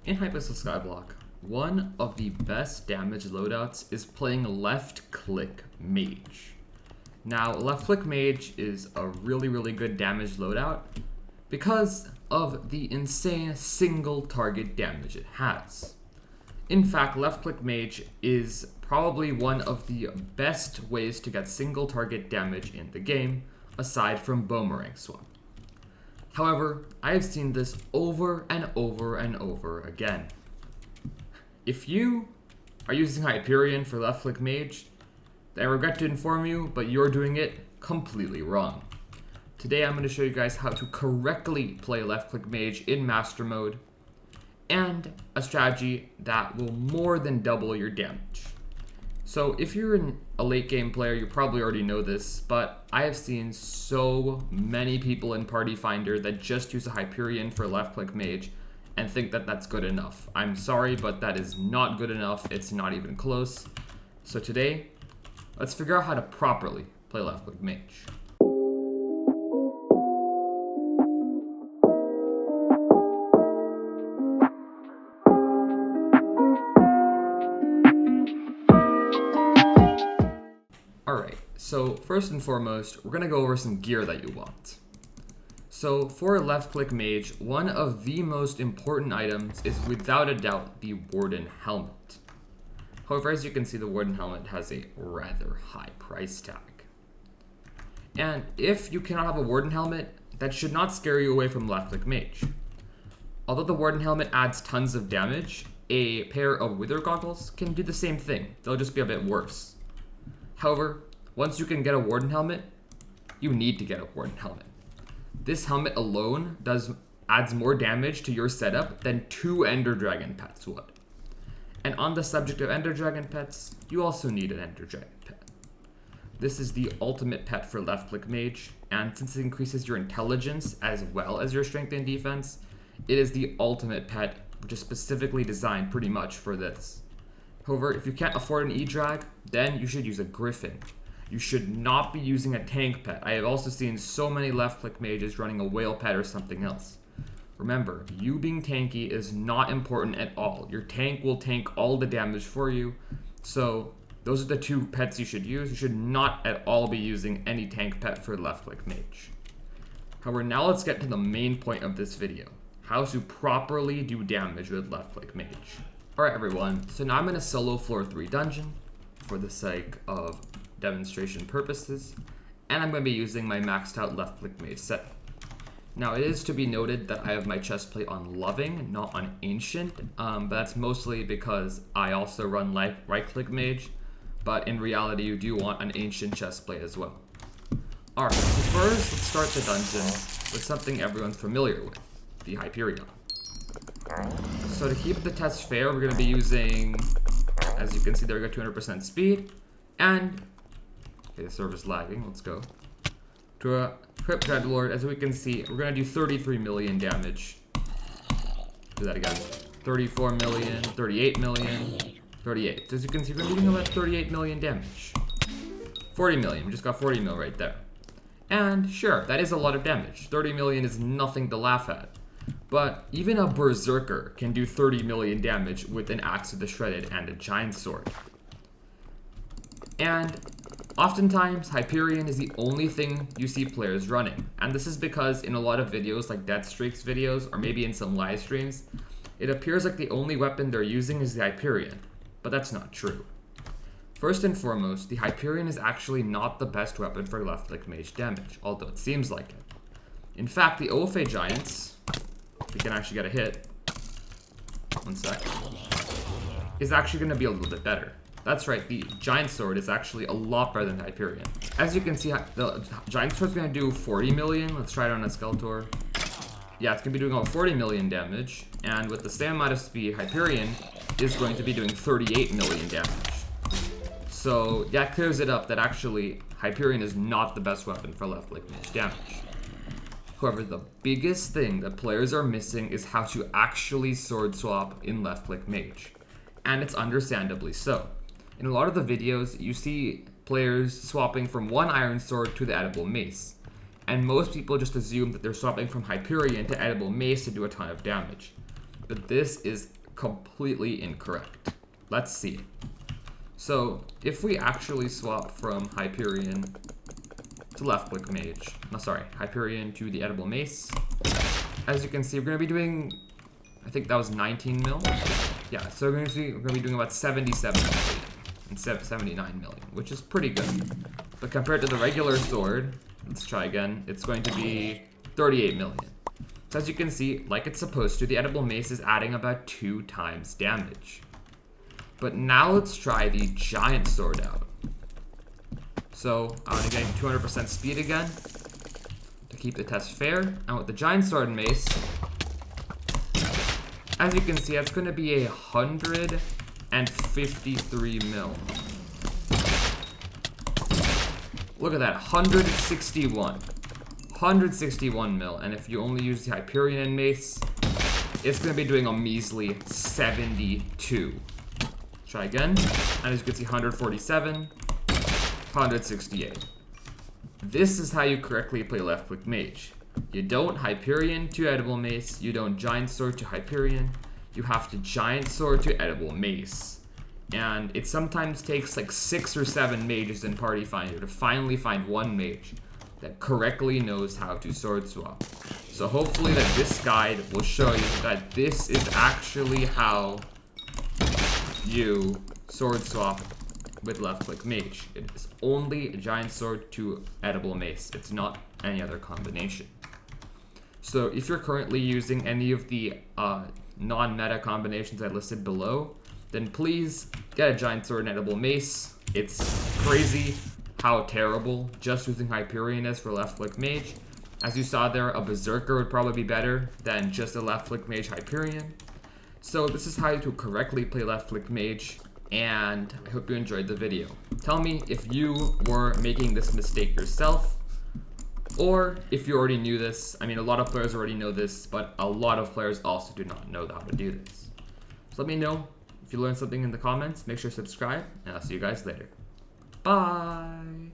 In Hypixel Skyblock, one of the best damage loadouts is playing left-click Mage. Now, left-click Mage is a really good damage loadout because of the insane single target damage it has. In fact, left-click Mage is probably one of the best ways to get single target damage in the game, aside from boomerang swap. However, I have seen this over and over again. If you are using Hyperion for left-click Mage, then I regret to inform you, but you're doing it completely wrong. Today I'm going to show you guys how to correctly play left-click Mage in Master Mode, and a strategy that will more than double your damage. So if you're a late game player, you probably already know this, but I have seen so many people in Party Finder that just use a Hyperion for left-click Mage and think that that's good enough. I'm sorry, but that is not good enough. It's not even close. So today, let's figure out how to properly play left-click Mage. Alright, so first and foremost, we're going to go over some gear that you want. So for left-click Mage, one of the most important items is without a doubt the Warden Helmet. However, as you can see, the Warden Helmet has a rather high price tag. And if you cannot have a Warden Helmet, that should not scare you away from left-click Mage. Although the Warden Helmet adds tons of damage, a pair of Wither Goggles can do the same thing. They'll just be a bit worse. However, once you can get a Warden Helmet, you need to get a Warden Helmet. This helmet alone adds more damage to your setup than 2 Ender Dragon pets would. And on the subject of Ender Dragon pets, you also need an Ender Dragon pet. This is the ultimate pet for left-click Mage, and since it increases your intelligence as well as your strength and defense, it is the ultimate pet, which is specifically designed pretty much for this. However, if you can't afford an E-Drag, then you should use a Griffin. You should not be using a tank pet. I have also seen so many left-click Mages running a whale pet or something else. Remember, you being tanky is not important at all. Your tank will tank all the damage for you. So those are the 2 pets you should use. You should not at all be using any tank pet for left-click Mage. However, now let's get to the main point of this video. How to properly do damage with left-click Mage. Alright everyone, so now I'm in a solo floor 3 dungeon for the sake of demonstration purposes, and I'm going to be using my maxed out left-click Mage set. Now it is to be noted that I have my chest plate on Loving, not on Ancient, but that's mostly because I also run right-click Mage, but in reality you do want an Ancient chest plate as well. Alright, so first let's start the dungeon with something everyone's familiar with, the Hyperion. So to keep the test fair, we're going to be using, as you can see there, we got 200% speed, and, okay, the server's lagging, let's go, to a Crypt Dreadlord. As we can see, we're going to do 33 million damage. Do that again. 34 million, 38 million, 38. So as you can see, we're doing about 38 million damage. 40 million, we just got 40 mil right there. And sure, that is a lot of damage. 30 million is nothing to laugh at. But even a Berserker can do 30 million damage with an Axe of the Shredded and a Giant Sword. And oftentimes, Hyperion is the only thing you see players running. And this is because in a lot of videos, like Deathstreak's videos, or maybe in some live streams, it appears like the only weapon they're using is the Hyperion. But that's not true. First and foremost, the Hyperion is actually not the best weapon for left-click Mage damage, although it seems like it. In fact, the OFA Giants, we can actually get a hit, one sec, is actually going to be a little bit better. That's right, the Giant Sword is actually a lot better than the Hyperion. As you can see, the Giant Sword is going to do 40 million. Let's try it on a Skeletor. Yeah, it's going to be doing about 40 million damage, and with the same amount of speed, Hyperion is going to be doing 38 million damage. So that clears it up that actually Hyperion is not the best weapon for left-click Mage damage. However, the biggest thing that players are missing is how to actually sword swap in left-click Mage. And it's understandably so. In a lot of the videos, you see players swapping from one Iron Sword to the Edible Mace. And most people just assume that they're swapping from Hyperion to Edible Mace to do a ton of damage. but this is completely incorrect. Let's see. So if we actually swap from Hyperion to left click Mage, no sorry, Hyperion to the edible mace, as you can see, we're gonna be doing, I think that was 19 mil. Yeah, so we're gonna be doing about 77 million and 79 million, which is pretty good. But compared to the regular sword, let's try again, it's going to be 38 million. So as you can see, like it's supposed to, the edible mace is adding about 2 times damage. But now let's try the giant sword out. So I'm gonna get 200% speed again to keep the test fair. And with the giant sword and mace, as you can see, it's gonna be 153 mil. Look at that, 161 mil. And if you only use the Hyperion and mace, it's gonna be doing a measly 72. Try again, and as you can see, 147, 168. This is how you correctly play left click Mage. You don't Hyperion to edible mace, you don't giant sword to Hyperion, you have to giant sword to edible mace. And it sometimes takes like 6 or 7 mages in Party Finder to finally find one mage that correctly knows how to sword swap. So hopefully that this guide will show you that this is actually how you sword swap with left click Mage. It is only a giant sword to edible mace. It's not any other combination. So if you're currently using any of the non-meta combinations I listed below, then please get a giant sword and edible mace. It's crazy how terrible just using Hyperion is for left click Mage. As you saw there, a Berserker would probably be better than just a left click Mage Hyperion. So this is how to correctly play left click Mage, and I hope you enjoyed the video. Tell me if you were making this mistake yourself, or if you already knew this. I mean, a lot of players already know this, but a lot of players also do not know how to do this. So let me know if you learned something in the comments. Make sure to subscribe, and I'll see you guys later. Bye!